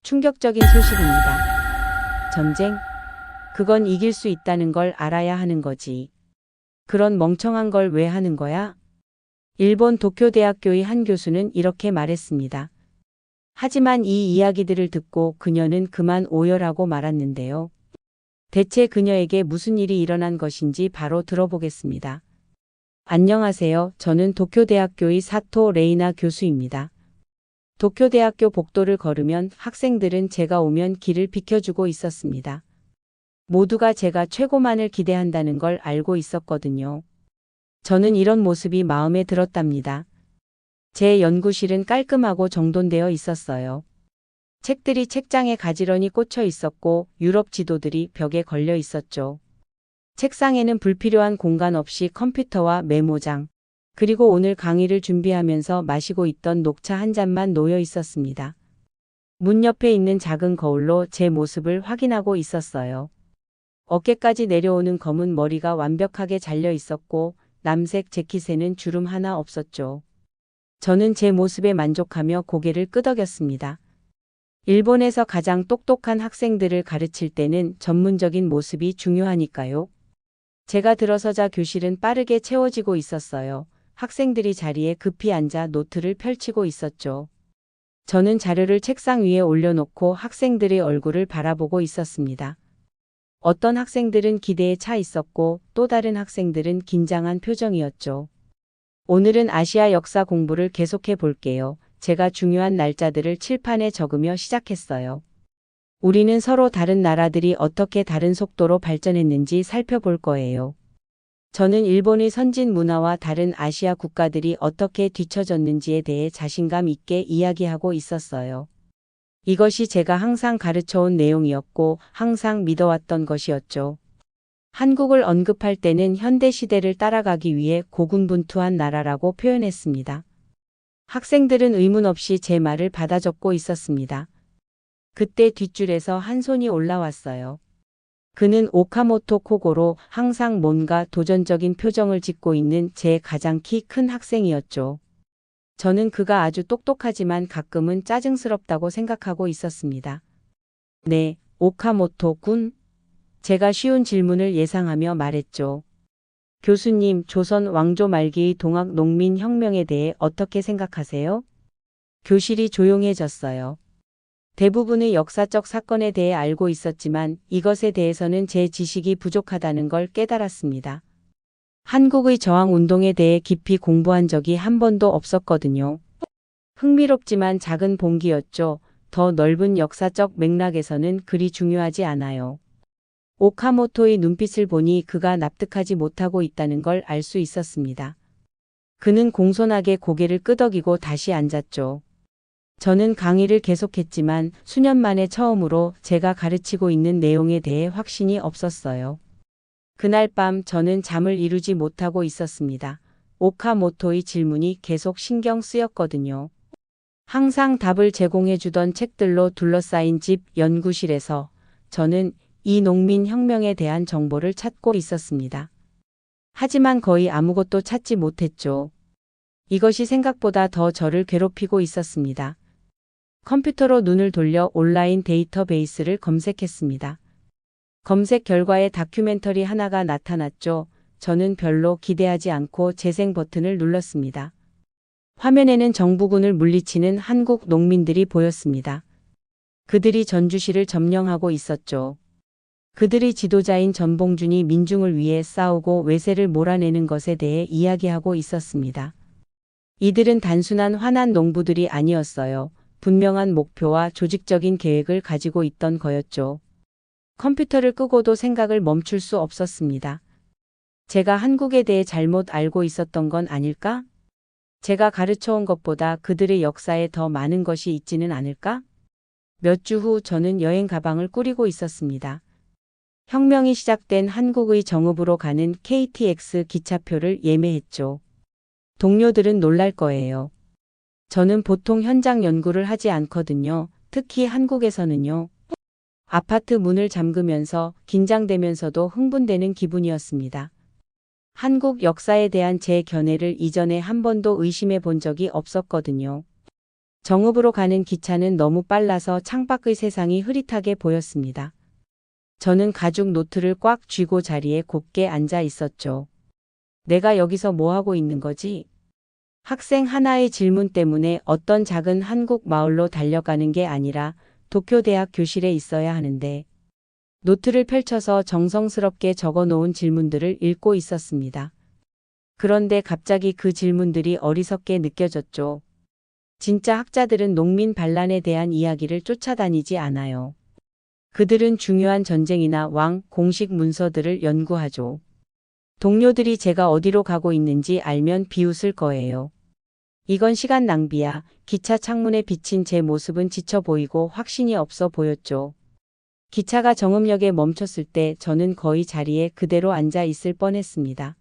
충격적인 소식입니다. 전쟁? 그건 이길 수 있다는 걸 알아야 하는 거지. 그런 멍청한 걸 왜 하는 거야? 일본 도쿄대학교의 한 교수는 이렇게 말했습니다. 하지만 이 이야기들을 듣고 그녀는 그만 오열하고 말았는데요. 대체 그녀에게 무슨 일이 일어난 것인지 바로 들어보겠습니다. 안녕하세요. 저는 도쿄대학교의 사토 레이나 교수입니다. 도쿄대학교 복도를 걸으면 학생들은 제가 오면 길을 비켜주고 있었습니다. 모두가 제가 최고만을 기대한다는 걸 알고 있었거든요. 저는 이런 모습이 마음에 들었답니다. 제 연구실은 깔끔하고 정돈되어 있었어요. 책들이 책장에 가지런히 꽂혀 있었고 유럽 지도들이 벽에 걸려 있었죠. 책상에는 불필요한 공간 없이 컴퓨터와 메모장, 그리고 오늘 강의를 준비하면서 마시고 있던 녹차 한 잔만 놓여 있었습니다. 문 옆에 있는 작은 거울로 제 모습을 확인하고 있었어요. 어깨까지 내려오는 검은 머리가 완벽하게 잘려 있었고 남색 재킷에는 주름 하나 없었죠. 저는 제 모습에 만족하며 고개를 끄덕였습니다. 일본에서 가장 똑똑한 학생들을 가르칠 때는 전문적인 모습이 중요하니까요. 제가 들어서자 교실은 빠르게 채워지고 있었어요. 학생들이 자리에 급히 앉아 노트를 펼치고 있었죠. 저는 자료를 책상 위에 올려놓고 학생들의 얼굴을 바라보고 있었습니다. 어떤 학생들은 기대에 차 있었고 또 다른 학생들은 긴장한 표정이었죠. 오늘은 아시아 역사 공부를 계속해 볼게요. 제가 중요한 날짜들을 칠판에 적으며 시작했어요. 우리는 서로 다른 나라들이 어떻게 다른 속도로 발전했는지 살펴볼 거예요. 저는 일본의 선진 문화와 다른 아시아 국가들이 어떻게 뒤처졌는지에 대해 자신감 있게 이야기하고 있었어요. 이것이 제가 항상 가르쳐온 내용이었고 항상 믿어왔던 것이었죠. 한국을 언급할 때는 현대 시대를 따라가기 위해 고군분투한 나라라고 표현했습니다. 학생들은 의문 없이 제 말을 받아 적고 있었습니다. 그때 뒷줄에서 한 손이 올라왔어요. 그는 오카모토 코고로, 항상 뭔가 도전적인 표정을 짓고 있는 제 가장 키 큰 학생이었죠. 저는 그가 아주 똑똑하지만 가끔은 짜증스럽다고 생각하고 있었습니다. 네, 오카모토 군? 제가 쉬운 질문을 예상하며 말했죠. 교수님, 조선 왕조 말기의 동학 농민 혁명에 대해 어떻게 생각하세요? 교실이 조용해졌어요. 대부분의 역사적 사건에 대해 알고 있었지만 이것에 대해서는 제 지식이 부족하다는 걸 깨달았습니다. 한국의 저항 운동에 대해 깊이 공부한 적이 한 번도 없었거든요. 흥미롭지만 작은 봉기였죠. 더 넓은 역사적 맥락에서는 그리 중요하지 않아요. 오카모토의 눈빛을 보니 그가 납득하지 못하고 있다는 걸 알 수 있었습니다. 그는 공손하게 고개를 끄덕이고 다시 앉았죠. 저는 강의를 계속했지만 수년 만에 처음으로 제가 가르치고 있는 내용에 대해 확신이 없었어요. 그날 밤 저는 잠을 이루지 못하고 있었습니다. 오카모토의 질문이 계속 신경 쓰였거든요. 항상 답을 제공해 주던 책들로 둘러싸인 집 연구실에서 저는 이 농민 혁명에 대한 정보를 찾고 있었습니다. 하지만 거의 아무것도 찾지 못했죠. 이것이 생각보다 더 저를 괴롭히고 있었습니다. 컴퓨터로 눈을 돌려 온라인 데이터베이스를 검색했습니다. 검색 결과에 다큐멘터리 하나가 나타났죠. 저는 별로 기대하지 않고 재생 버튼을 눌렀습니다. 화면에는 정부군을 물리치는 한국 농민들이 보였습니다. 그들이 전주시를 점령하고 있었죠. 그들의 지도자인 전봉준이 민중을 위해 싸우고 외세를 몰아내는 것에 대해 이야기하고 있었습니다. 이들은 단순한 화난 농부들이 아니었어요. 분명한 목표와 조직적인 계획을 가지고 있던 거였죠. 컴퓨터를 끄고도 생각을 멈출 수 없었습니다. 제가 한국에 대해 잘못 알고 있었던 건 아닐까? 제가 가르쳐온 것보다 그들의 역사에 더 많은 것이 있지는 않을까? 몇 주 후 저는 여행 가방을 꾸리고 있었습니다. 혁명이 시작된 한국의 정읍으로 가는 KTX 기차표를 예매했죠. 동료들은 놀랄 거예요. 저는 보통 현장 연구를 하지 않거든요. 특히 한국에서는요. 아파트 문을 잠그면서 긴장되면서도 흥분되는 기분이었습니다. 한국 역사에 대한 제 견해를 이전에 한 번도 의심해 본 적이 없었거든요. 정읍으로 가는 기차는 너무 빨라서 창밖의 세상이 흐릿하게 보였습니다. 저는 가죽 노트를 꽉 쥐고 자리에 곱게 앉아 있었죠. 내가 여기서 뭐 하고 있는 거지? 학생 하나의 질문 때문에 어떤 작은 한국 마을로 달려가는 게 아니라 도쿄대학 교실에 있어야 하는데, 노트를 펼쳐서 정성스럽게 적어 놓은 질문들을 읽고 있었습니다. 그런데 갑자기 그 질문들이 어리석게 느껴졌죠. 진짜 학자들은 농민 반란에 대한 이야기를 쫓아다니지 않아요. 그들은 중요한 전쟁이나 왕, 공식 문서들을 연구하죠. 동료들이 제가 어디로 가고 있는지 알면 비웃을 거예요. 이건 시간 낭비야. 기차 창문에 비친 제 모습은 지쳐 보이고 확신이 없어 보였죠. 기차가 정읍역에 멈췄을 때 저는 거의 자리에 그대로 앉아 있을 뻔했습니다.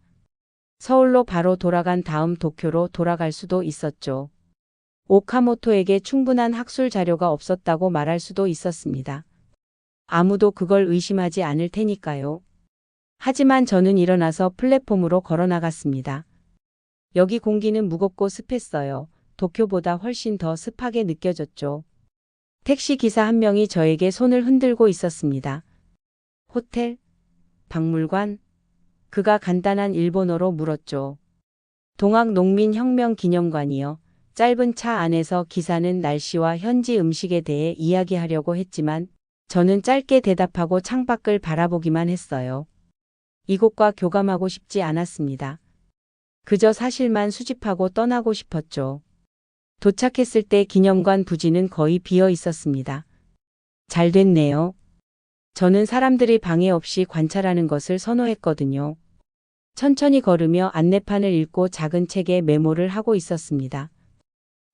서울로 바로 돌아간 다음 도쿄로 돌아갈 수도 있었죠. 오카모토에게 충분한 학술 자료가 없었다고 말할 수도 있었습니다. 아무도 그걸 의심하지 않을 테니까요. 하지만 저는 일어나서 플랫폼으로 걸어 나갔습니다. 여기 공기는 무겁고 습했어요. 도쿄보다 훨씬 더 습하게 느껴졌죠. 택시 기사 한 명이 저에게 손을 흔들고 있었습니다. 호텔? 박물관? 그가 간단한 일본어로 물었죠. 동학농민혁명기념관이요. 짧은 차 안에서 기사는 날씨와 현지 음식에 대해 이야기하려고 했지만 저는 짧게 대답하고 창밖을 바라보기만 했어요. 이곳과 교감하고 싶지 않았습니다. 그저 사실만 수집하고 떠나고 싶었죠. 도착했을 때 기념관 부지는 거의 비어 있었습니다. 잘 됐네요. 저는 사람들이 방해 없이 관찰하는 것을 선호했거든요. 천천히 걸으며 안내판을 읽고 작은 책에 메모를 하고 있었습니다.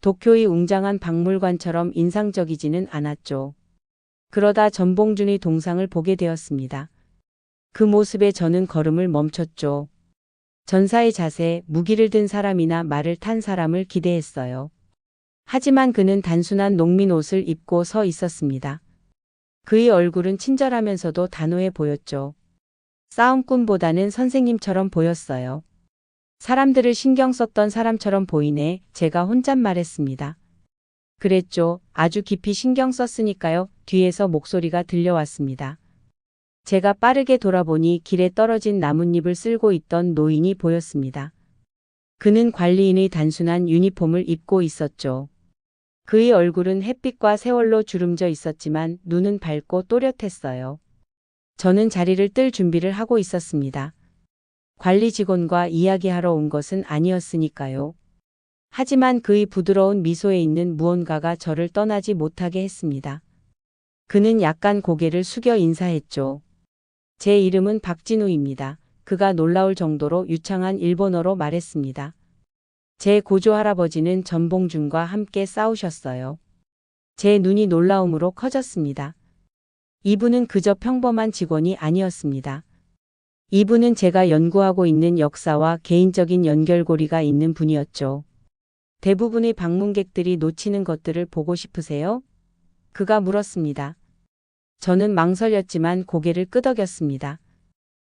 도쿄의 웅장한 박물관처럼 인상적이지는 않았죠. 그러다 전봉준의 동상을 보게 되었습니다. 그 모습에 저는 걸음을 멈췄죠. 전사의 자세, 무기를 든 사람이나 말을 탄 사람을 기대했어요. 하지만 그는 단순한 농민 옷을 입고 서 있었습니다. 그의 얼굴은 친절하면서도 단호해 보였죠. 싸움꾼보다는 선생님처럼 보였어요. 사람들을 신경 썼던 사람처럼 보이네. 제가 혼잣말했습니다. 그랬죠. 아주 깊이 신경 썼으니까요. 뒤에서 목소리가 들려왔습니다. 제가 빠르게 돌아보니 길에 떨어진 나뭇잎을 쓸고 있던 노인이 보였습니다. 그는 관리인의 단순한 유니폼을 입고 있었죠. 그의 얼굴은 햇빛과 세월로 주름져 있었지만 눈은 밝고 또렷했어요. 저는 자리를 뜰 준비를 하고 있었습니다. 관리 직원과 이야기하러 온 것은 아니었으니까요. 하지만 그의 부드러운 미소에 있는 무언가가 저를 떠나지 못하게 했습니다. 그는 약간 고개를 숙여 인사했죠. 제 이름은 박진우입니다. 그가 놀라울 정도로 유창한 일본어로 말했습니다. 제 고조 할아버지는 전봉준과 함께 싸우셨어요. 제 눈이 놀라움으로 커졌습니다. 이분은 그저 평범한 직원이 아니었습니다. 이분은 제가 연구하고 있는 역사와 개인적인 연결고리가 있는 분이었죠. 대부분의 방문객들이 놓치는 것들을 보고 싶으세요? 그가 물었습니다. 저는 망설였지만 고개를 끄덕였습니다.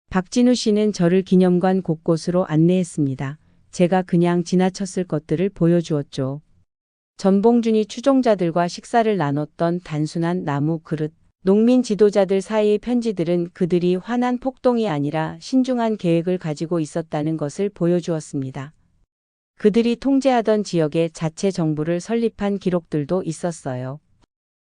박진우 씨는 저를 기념관 곳곳으로 안내했습니다. 제가 그냥 지나쳤을 것들을 보여주었죠. 전봉준이 추종자들과 식사를 나눴던 단순한 나무 그릇, 농민 지도자들 사이의 편지들은 그들이 화난 폭동이 아니라 신중한 계획을 가지고 있었다는 것을 보여주었습니다. 그들이 통제하던 지역에 자체 정부를 설립한 기록들도 있었어요.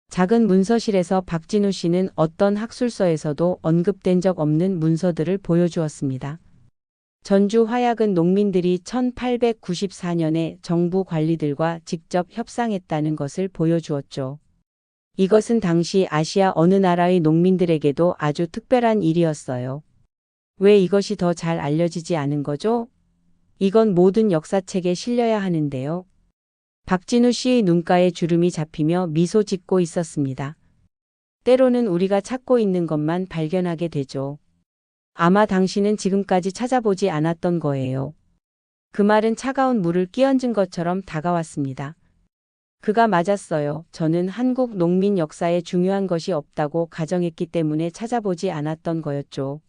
작은 문서실에서 박진우 씨는 어떤 학술서에서도 언급된 적 없는 문서들을 보여주었습니다. 전주 화약은 농민들이 1894년에 정부 관리들과 직접 협상했다는 것을 보여주었죠. 이것은 당시 아시아 어느 나라의 농민들에게도 아주 특별한 일이었어요. 왜 이것이 더 잘 알려지지 않은 거죠? 이건 모든 역사책에 실려야 하는데요. 박진우 씨의 눈가에 주름이 잡히며 미소 짓고 있었습니다. 때로는 우리가 찾고 있는 것만 발견하게 되죠. 아마 당신은 지금까지 찾아보지 않았던 거예요. 그 말은 차가운 물을 끼얹은 것처럼 다가왔습니다. 그가 맞았어요. 저는 한국 농민 역사에 중요한 것이 없다고 가정했기 때문에 찾아보지 않았던 거였죠.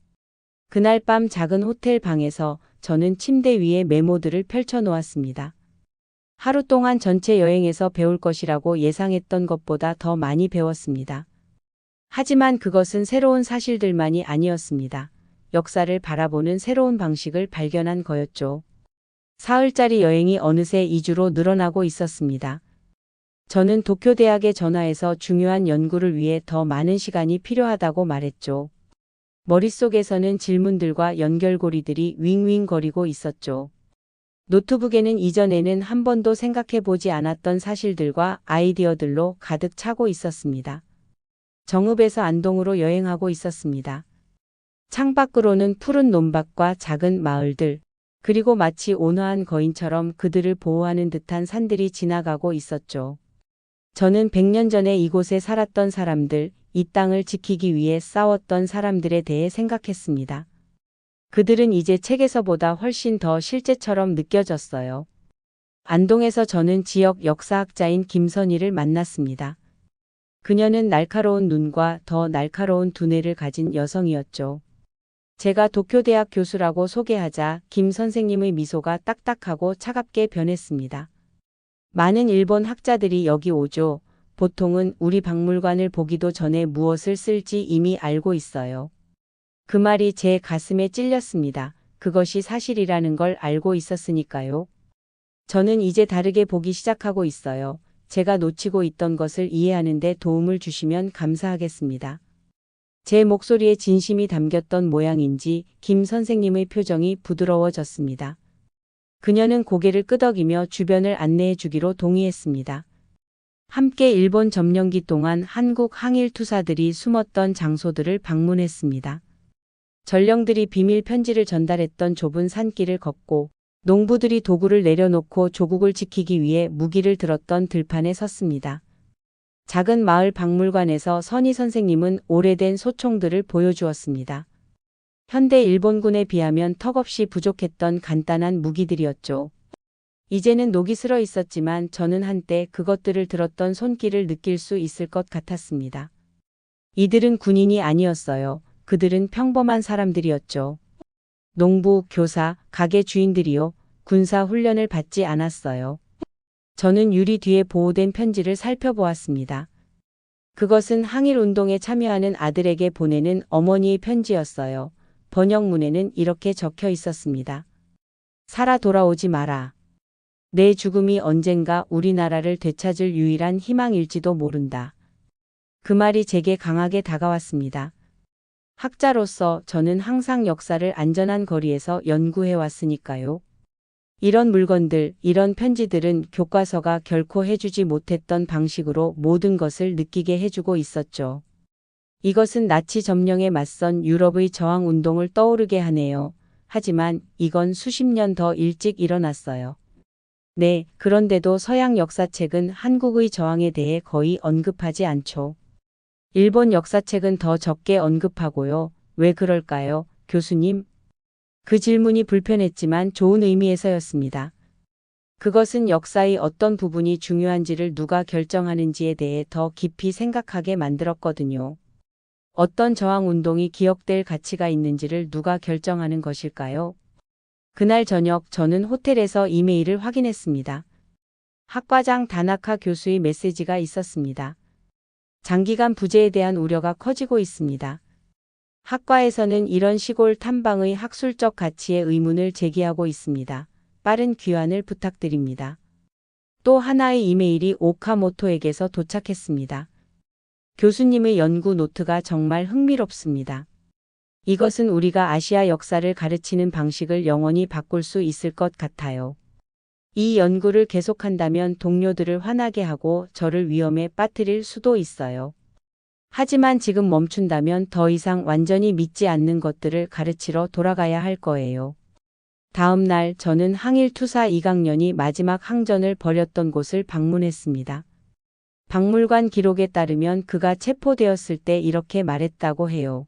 그날 밤 작은 호텔 방에서 저는 침대 위에 메모들을 펼쳐 놓았습니다. 하루 동안 전체 여행에서 배울 것이라고 예상했던 것보다 더 많이 배웠습니다. 하지만 그것은 새로운 사실들만이 아니었습니다. 역사를 바라보는 새로운 방식을 발견한 거였죠. 사흘짜리 여행이 어느새 2주로 늘어나고 있었습니다. 저는 도쿄대학에 전화해서 중요한 연구를 위해 더 많은 시간이 필요하다고 말했죠. 머릿속에서는 질문들과 연결고리들이 윙윙거리고 있었죠. 노트북에는 이전에는 한 번도 생각해 보지 않았던 사실들과 아이디어들로 가득 차고 있었습니다. 정읍에서 안동으로 여행하고 있었습니다. 창밖으로는 푸른 논밭과 작은 마을들, 그리고 마치 온화한 거인처럼 그들을 보호하는 듯한 산들이 지나가고 있었죠. 저는 100년 전에 이곳에 살았던 사람들, 이 땅을 지키기 위해 싸웠던 사람들에 대해 생각했습니다. 그들은 이제 책에서보다 훨씬 더 실제처럼 느껴졌어요. 안동에서 저는 지역 역사학자인 김선희를 만났습니다. 그녀는 날카로운 눈과 더 날카로운 두뇌를 가진 여성이었죠. 제가 도쿄대학 교수라고 소개하자 김 선생님의 미소가 딱딱하고 차갑게 변했습니다. 많은 일본 학자들이 여기 오죠. 보통은 우리 박물관을 보기도 전에 무엇을 쓸지 이미 알고 있어요. 그 말이 제 가슴에 찔렸습니다. 그것이 사실이라는 걸 알고 있었으니까요. 저는 이제 다르게 보기 시작하고 있어요. 제가 놓치고 있던 것을 이해하는 데 도움을 주시면 감사하겠습니다. 제 목소리에 진심이 담겼던 모양인지 김 선생님의 표정이 부드러워졌습니다. 그녀는 고개를 끄덕이며 주변을 안내해 주기로 동의했습니다. 함께 일본 점령기 동안 한국 항일 투사들이 숨었던 장소들을 방문했습니다. 전령들이 비밀 편지를 전달했던 좁은 산길을 걷고 농부들이 도구를 내려놓고 조국을 지키기 위해 무기를 들었던 들판에 섰습니다. 작은 마을 박물관에서 선희 선생님은 오래된 소총들을 보여주었습니다. 현대 일본군에 비하면 턱없이 부족했던 간단한 무기들이었죠. 이제는 녹이 슬어 있었지만 저는 한때 그것들을 들었던 손길을 느낄 수 있을 것 같았습니다. 이들은 군인이 아니었어요. 그들은 평범한 사람들이었죠. 농부, 교사, 가게 주인들이요. 군사 훈련을 받지 않았어요. 저는 유리 뒤에 보호된 편지를 살펴보았습니다. 그것은 항일운동에 참여하는 아들에게 보내는 어머니의 편지였어요. 번역문에는 이렇게 적혀 있었습니다. 살아 돌아오지 마라. 내 죽음이 언젠가 우리나라를 되찾을 유일한 희망일지도 모른다. 그 말이 제게 강하게 다가왔습니다. 학자로서 저는 항상 역사를 안전한 거리에서 연구해 왔으니까요. 이런 물건들, 이런 편지들은 교과서가 결코 해주지 못했던 방식으로 모든 것을 느끼게 해주고 있었죠. 이것은 나치 점령에 맞선 유럽의 저항운동을 떠오르게 하네요. 하지만 이건 수십 년 더 일찍 일어났어요. 네, 그런데도 서양 역사책은 한국의 저항에 대해 거의 언급하지 않죠. 일본 역사책은 더 적게 언급하고요. 왜 그럴까요, 교수님? 그 질문이 불편했지만 좋은 의미에서였습니다. 그것은 역사의 어떤 부분이 중요한지를 누가 결정하는지에 대해 더 깊이 생각하게 만들었거든요. 어떤 저항운동이 기억될 가치가 있는지를 누가 결정하는 것일까요? 그날 저녁 저는 호텔에서 이메일을 확인했습니다. 학과장 다나카 교수의 메시지가 있었습니다. 장기간 부재에 대한 우려가 커지고 있습니다. 학과에서는 이런 시골 탐방의 학술적 가치에 의문을 제기하고 있습니다. 빠른 귀환을 부탁드립니다. 또 하나의 이메일이 오카모토에게서 도착했습니다. 교수님의 연구 노트가 정말 흥미롭습니다. 이것은 우리가 아시아 역사를 가르치는 방식을 영원히 바꿀 수 있을 것 같아요. 이 연구를 계속한다면 동료들을 화나게 하고 저를 위험에 빠뜨릴 수도 있어요. 하지만 지금 멈춘다면 더 이상 완전히 믿지 않는 것들을 가르치러 돌아가야 할 거예요. 다음 날 저는 항일투사 이강년이 마지막 항전을 벌였던 곳을 방문했습니다. 박물관 기록에 따르면 그가 체포되었을 때 이렇게 말했다고 해요.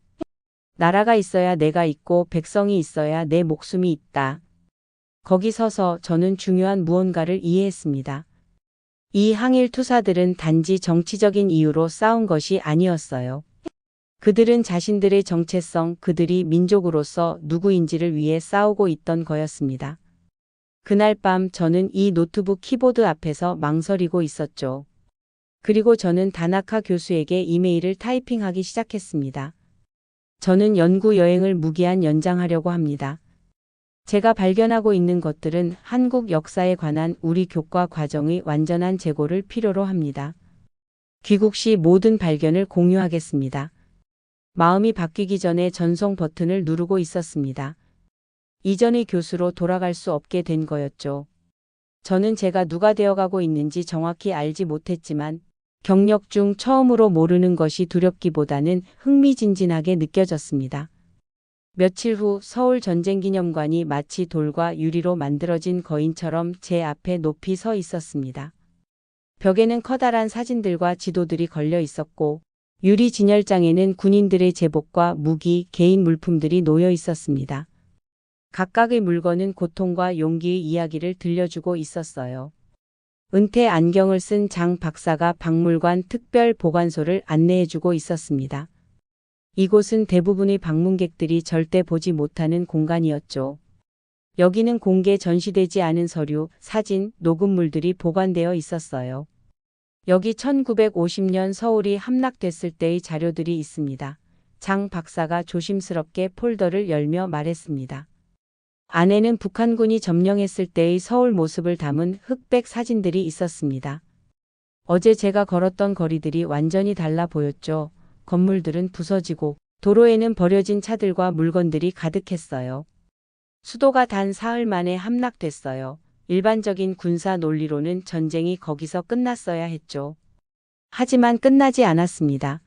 나라가 있어야 내가 있고 백성이 있어야 내 목숨이 있다. 거기 서서 저는 중요한 무언가를 이해했습니다. 이 항일 투사들은 단지 정치적인 이유로 싸운 것이 아니었어요. 그들은 자신들의 정체성, 그들이 민족으로서 누구인지를 위해 싸우고 있던 거였습니다. 그날 밤 저는 이 노트북 키보드 앞에서 망설이고 있었죠. 그리고 저는 다나카 교수에게 이메일을 타이핑하기 시작했습니다. 저는 연구 여행을 무기한 연장하려고 합니다. 제가 발견하고 있는 것들은 한국 역사에 관한 우리 교과 과정의 완전한 재고를 필요로 합니다. 귀국 시 모든 발견을 공유하겠습니다. 마음이 바뀌기 전에 전송 버튼을 누르고 있었습니다. 이전의 교수로 돌아갈 수 없게 된 거였죠. 저는 제가 누가 되어가고 있는지 정확히 알지 못했지만 경력 중 처음으로 모르는 것이 두렵기보다는 흥미진진하게 느껴졌습니다. 며칠 후 서울 전쟁기념관이 마치 돌과 유리로 만들어진 거인처럼 제 앞에 높이 서 있었습니다. 벽에는 커다란 사진들과 지도들이 걸려 있었고 유리 진열장에는 군인들의 제복과 무기, 개인 물품들이 놓여 있었습니다. 각각의 물건은 고통과 용기의 이야기를 들려주고 있었어요. 은퇴 안경을 쓴 장 박사가 박물관 특별 보관소를 안내해주고 있었습니다. 이곳은 대부분의 방문객들이 절대 보지 못하는 공간이었죠. 여기는 공개 전시되지 않은 서류, 사진, 녹음물들이 보관되어 있었어요. 여기 1950년 서울이 함락됐을 때의 자료들이 있습니다. 장 박사가 조심스럽게 폴더를 열며 말했습니다. 안에는 북한군이 점령했을 때의 서울 모습을 담은 흑백 사진들이 있었습니다. 어제 제가 걸었던 거리들이 완전히 달라 보였죠. 건물들은 부서지고 도로에는 버려진 차들과 물건들이 가득했어요. 수도가 단 사흘 만에 함락됐어요. 일반적인 군사 논리로는 전쟁이 거기서 끝났어야 했죠. 하지만 끝나지 않았습니다.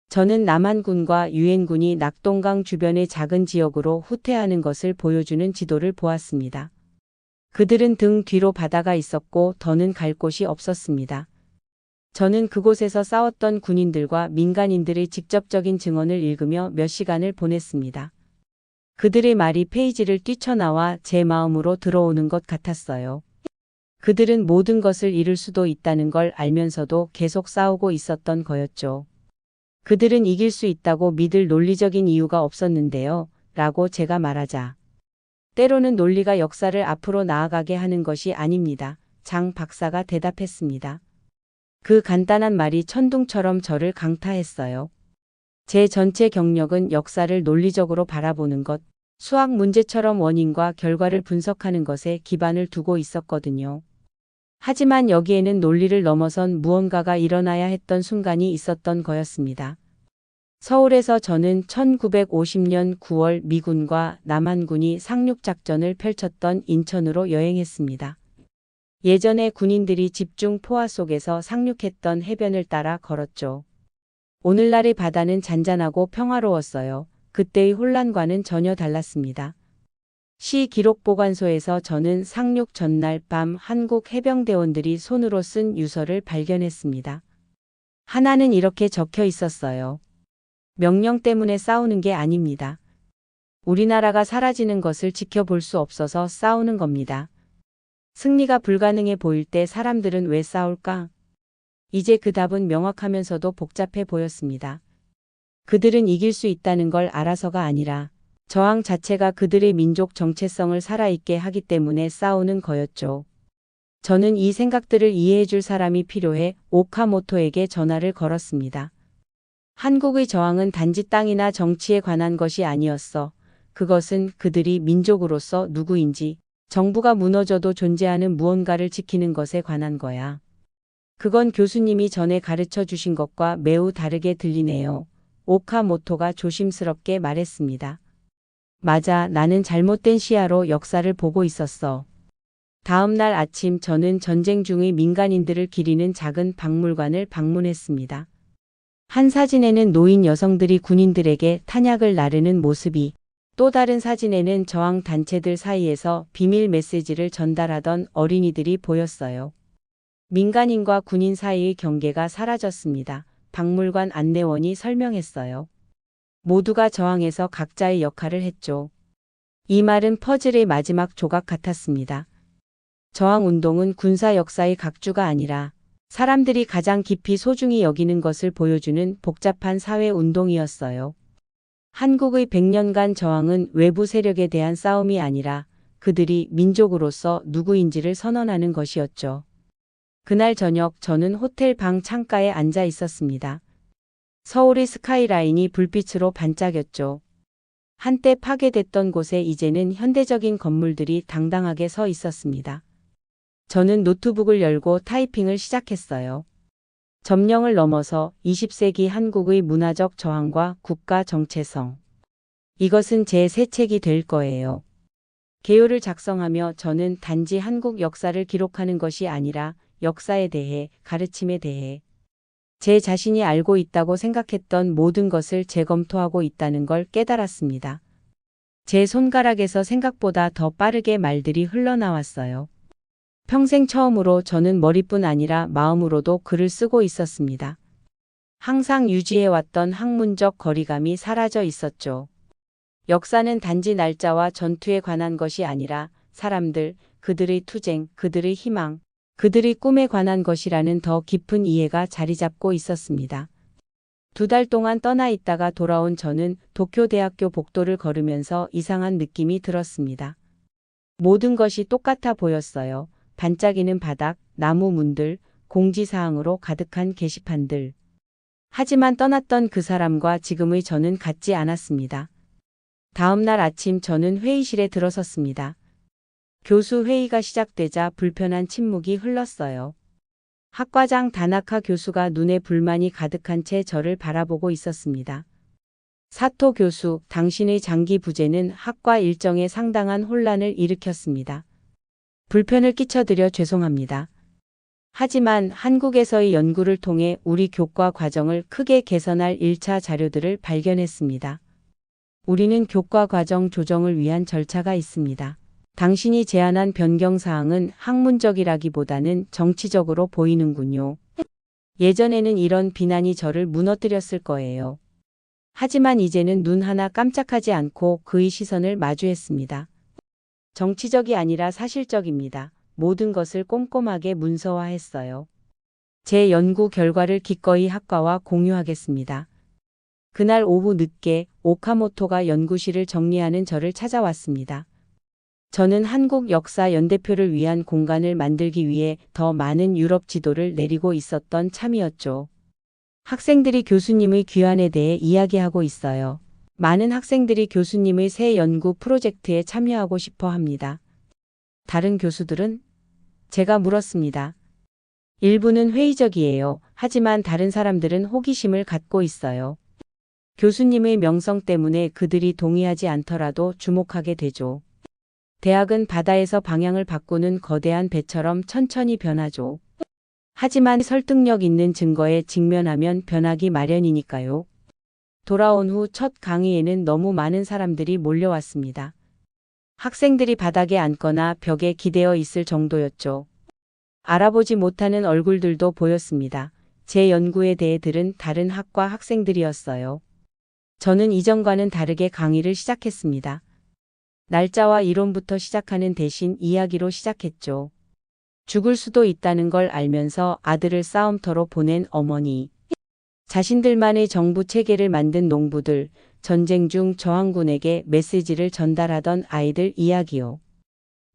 저는 남한군과 유엔군이 낙동강 주변의 작은 지역으로 후퇴하는 것을 보여주는 지도를 보았습니다. 그들은 등 뒤로 바다가 있었고 더는 갈 곳이 없었습니다. 저는 그곳에서 싸웠던 군인들과 민간인들의 직접적인 증언을 읽으며 몇 시간을 보냈습니다. 그들의 말이 페이지를 뛰쳐나와 제 마음으로 들어오는 것 같았어요. 그들은 모든 것을 잃을 수도 있다는 걸 알면서도 계속 싸우고 있었던 거였죠. 그들은 이길 수 있다고 믿을 논리적인 이유가 없었는데요. 라고 제가 말하자. 때로는 논리가 역사를 앞으로 나아가게 하는 것이 아닙니다. 장 박사가 대답했습니다. 그 간단한 말이 천둥처럼 저를 강타했어요. 제 전체 경력은 역사를 논리적으로 바라보는 것, 수학 문제처럼 원인과 결과를 분석하는 것에 기반을 두고 있었거든요. 하지만 여기에는 논리를 넘어선 무언가가 일어나야 했던 순간이 있었던 거였습니다. 서울에서 저는 1950년 9월 미군과 남한군이 상륙작전을 펼쳤던 인천으로 여행했습니다. 예전에 군인들이 집중 포화 속에서 상륙했던 해변을 따라 걸었죠. 오늘날의 바다는 잔잔하고 평화로웠어요. 그때의 혼란과는 전혀 달랐습니다. 시 기록보관소에서 저는 상륙 전날 밤 한국 해병대원들이 손으로 쓴 유서를 발견했습니다. 하나는 이렇게 적혀 있었어요. 명령 때문에 싸우는 게 아닙니다. 우리나라가 사라지는 것을 지켜볼 수 없어서 싸우는 겁니다. 승리가 불가능해 보일 때 사람들은 왜 싸울까? 이제 그 답은 명확하면서도 복잡해 보였습니다. 그들은 이길 수 있다는 걸 알아서가 아니라 저항 자체가 그들의 민족 정체성을 살아있게 하기 때문에 싸우는 거였죠. 저는 이 생각들을 이해해줄 사람이 필요해 오카모토에게 전화를 걸었습니다. 한국의 저항은 단지 땅이나 정치에 관한 것이 아니었어. 그것은 그들이 민족으로서 누구인지, 정부가 무너져도 존재하는 무언가를 지키는 것에 관한 거야. 그건 교수님이 전에 가르쳐 주신 것과 매우 다르게 들리네요. 오카모토가 조심스럽게 말했습니다. 맞아, 나는 잘못된 시야로 역사를 보고 있었어. 다음 날 아침 저는 전쟁 중의 민간인들을 기리는 작은 박물관을 방문했습니다. 한 사진에는 노인 여성들이 군인들에게 탄약을 나르는 모습이, 또 다른 사진에는 저항 단체들 사이에서 비밀 메시지를 전달하던 어린이들이 보였어요. 민간인과 군인 사이의 경계가 사라졌습니다. 박물관 안내원이 설명했어요. 모두가 저항에서 각자의 역할을 했죠. 이 말은 퍼즐의 마지막 조각 같았습니다. 저항운동은 군사 역사의 각주가 아니라 사람들이 가장 깊이 소중히 여기는 것을 보여주는 복잡한 사회운동이었어요. 한국의 100년간 저항은 외부 세력에 대한 싸움이 아니라 그들이 민족으로서 누구인지를 선언하는 것이었죠. 그날 저녁 저는 호텔 방 창가에 앉아 있었습니다. 서울의 스카이라인이 불빛으로 반짝였죠. 한때 파괴됐던 곳에 이제는 현대적인 건물들이 당당하게 서 있었습니다. 저는 노트북을 열고 타이핑을 시작했어요. 점령을 넘어서 20세기 한국의 문화적 저항과 국가 정체성. 이것은 제 새 책이 될 거예요. 개요를 작성하며 저는 단지 한국 역사를 기록하는 것이 아니라 역사에 대해, 가르침에 대해, 제 자신이 알고 있다고 생각했던 모든 것을 재검토하고 있다는 걸 깨달았습니다. 제 손가락에서 생각보다 더 빠르게 말들이 흘러나왔어요. 평생 처음으로 저는 머리뿐 아니라 마음으로도 글을 쓰고 있었습니다. 항상 유지해왔던 학문적 거리감이 사라져 있었죠. 역사는 단지 날짜와 전투에 관한 것이 아니라 사람들, 그들의 투쟁, 그들의 희망, 그들의 꿈에 관한 것이라는 더 깊은 이해가 자리 잡고 있었습니다. 2달 동안 떠나 있다가 돌아온 저는 도쿄대학교 복도를 걸으면서 이상한 느낌이 들었습니다. 모든 것이 똑같아 보였어요. 반짝이는 바닥, 나무 문들, 공지사항으로 가득한 게시판들. 하지만 떠났던 그 사람과 지금의 저는 같지 않았습니다. 다음 날 아침 저는 회의실에 들어섰습니다. 교수 회의가 시작되자 불편한 침묵이 흘렀어요. 학과장 다나카 교수가 눈에 불만이 가득한 채 저를 바라보고 있었습니다. 사토 교수, 당신의 장기 부재는 학과 일정에 상당한 혼란을 일으켰습니다. 불편을 끼쳐드려 죄송합니다. 하지만 한국에서의 연구를 통해 우리 교과 과정을 크게 개선할 1차 자료들을 발견했습니다. 우리는 교과 과정 조정을 위한 절차가 있습니다. 당신이 제안한 변경 사항은 학문적이라기보다는 정치적으로 보이는군요. 예전에는 이런 비난이 저를 무너뜨렸을 거예요. 하지만 이제는 눈 하나 깜짝하지 않고 그의 시선을 마주했습니다. 정치적이 아니라 사실적입니다. 모든 것을 꼼꼼하게 문서화했어요. 제 연구 결과를 기꺼이 학과와 공유하겠습니다. 그날 오후 늦게 오카모토가 연구실을 정리하는 저를 찾아왔습니다. 저는 한국 역사 연대표를 위한 공간을 만들기 위해 더 많은 유럽 지도를 내리고 있었던 참이었죠. 학생들이 교수님의 귀환에 대해 이야기하고 있어요. 많은 학생들이 교수님의 새 연구 프로젝트에 참여하고 싶어 합니다. 다른 교수들은? 제가 물었습니다. 일부는 회의적이에요. 하지만 다른 사람들은 호기심을 갖고 있어요. 교수님의 명성 때문에 그들이 동의하지 않더라도 주목하게 되죠. 대학은 바다에서 방향을 바꾸는 거대한 배처럼 천천히 변하죠. 하지만 설득력 있는 증거에 직면하면 변하기 마련이니까요. 돌아온 후 첫 강의에는 너무 많은 사람들이 몰려왔습니다. 학생들이 바닥에 앉거나 벽에 기대어 있을 정도였죠. 알아보지 못하는 얼굴들도 보였습니다. 제 연구에 대해 들은 다른 학과 학생들이었어요. 저는 이전과는 다르게 강의를 시작했습니다. 날짜와 이론부터 시작하는 대신 이야기로 시작했죠. 죽을 수도 있다는 걸 알면서 아들을 싸움터로 보낸 어머니. 자신들만의 정부 체계를 만든 농부들, 전쟁 중 저항군에게 메시지를 전달하던 아이들 이야기요.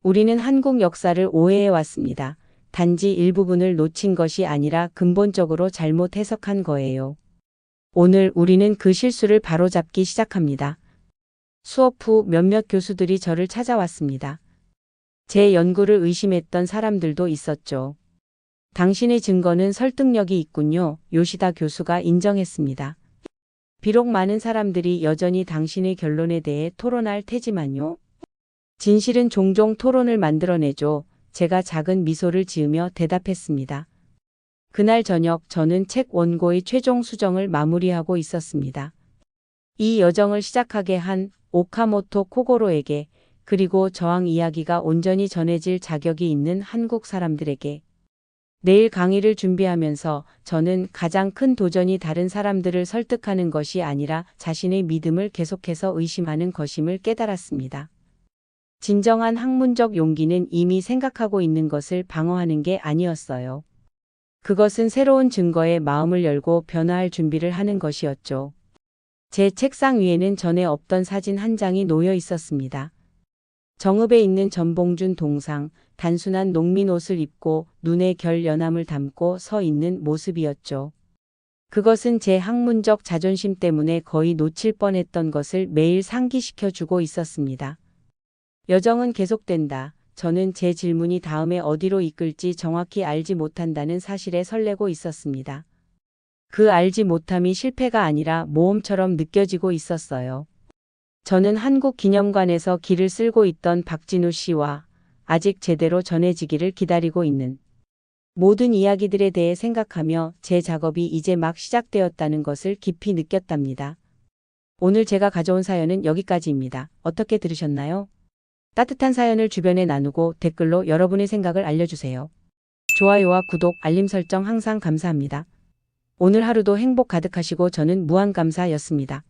우리는 한국 역사를 오해해 왔습니다. 단지 일부분을 놓친 것이 아니라 근본적으로 잘못 해석한 거예요. 오늘 우리는 그 실수를 바로잡기 시작합니다. 수업 후 몇몇 교수들이 저를 찾아왔습니다. 제 연구를 의심했던 사람들도 있었죠. 당신의 증거는 설득력이 있군요. 요시다 교수가 인정했습니다. 비록 많은 사람들이 여전히 당신의 결론에 대해 토론할 테지만요. 진실은 종종 토론을 만들어내죠. 제가 작은 미소를 지으며 대답했습니다. 그날 저녁 저는 책 원고의 최종 수정을 마무리하고 있었습니다. 이 여정을 시작하게 한 오카모토 코고로에게, 그리고 저항 이야기가 온전히 전해질 자격이 있는 한국 사람들에게. 내일 강의를 준비하면서 저는 가장 큰 도전이 다른 사람들을 설득하는 것이 아니라 자신의 믿음을 계속해서 의심하는 것임을 깨달았습니다. 진정한 학문적 용기는 이미 생각하고 있는 것을 방어하는 게 아니었어요. 그것은 새로운 증거에 마음을 열고 변화할 준비를 하는 것이었죠. 제 책상 위에는 전에 없던 사진 한 장이 놓여 있었습니다. 정읍에 있는 전봉준 동상, 단순한 농민 옷을 입고 눈에 결 연함을 담고 서 있는 모습이었죠. 그것은 제 학문적 자존심 때문에 거의 놓칠 뻔했던 것을 매일 상기시켜 주고 있었습니다. 여정은 계속된다. 저는 제 질문이 다음에 어디로 이끌지 정확히 알지 못한다는 사실에 설레고 있었습니다. 그 알지 못함이 실패가 아니라 모험처럼 느껴지고 있었어요. 저는 한국기념관에서 길을 쓸고 있던 박진우 씨와 아직 제대로 전해지기를 기다리고 있는 모든 이야기들에 대해 생각하며 제 작업이 이제 막 시작되었다는 것을 깊이 느꼈답니다. 오늘 제가 가져온 사연은 여기까지입니다. 어떻게 들으셨나요? 따뜻한 사연을 주변에 나누고 댓글로 여러분의 생각을 알려주세요. 좋아요와 구독, 알림 설정 항상 감사합니다. 오늘 하루도 행복 가득하시고 저는 무한감사였습니다.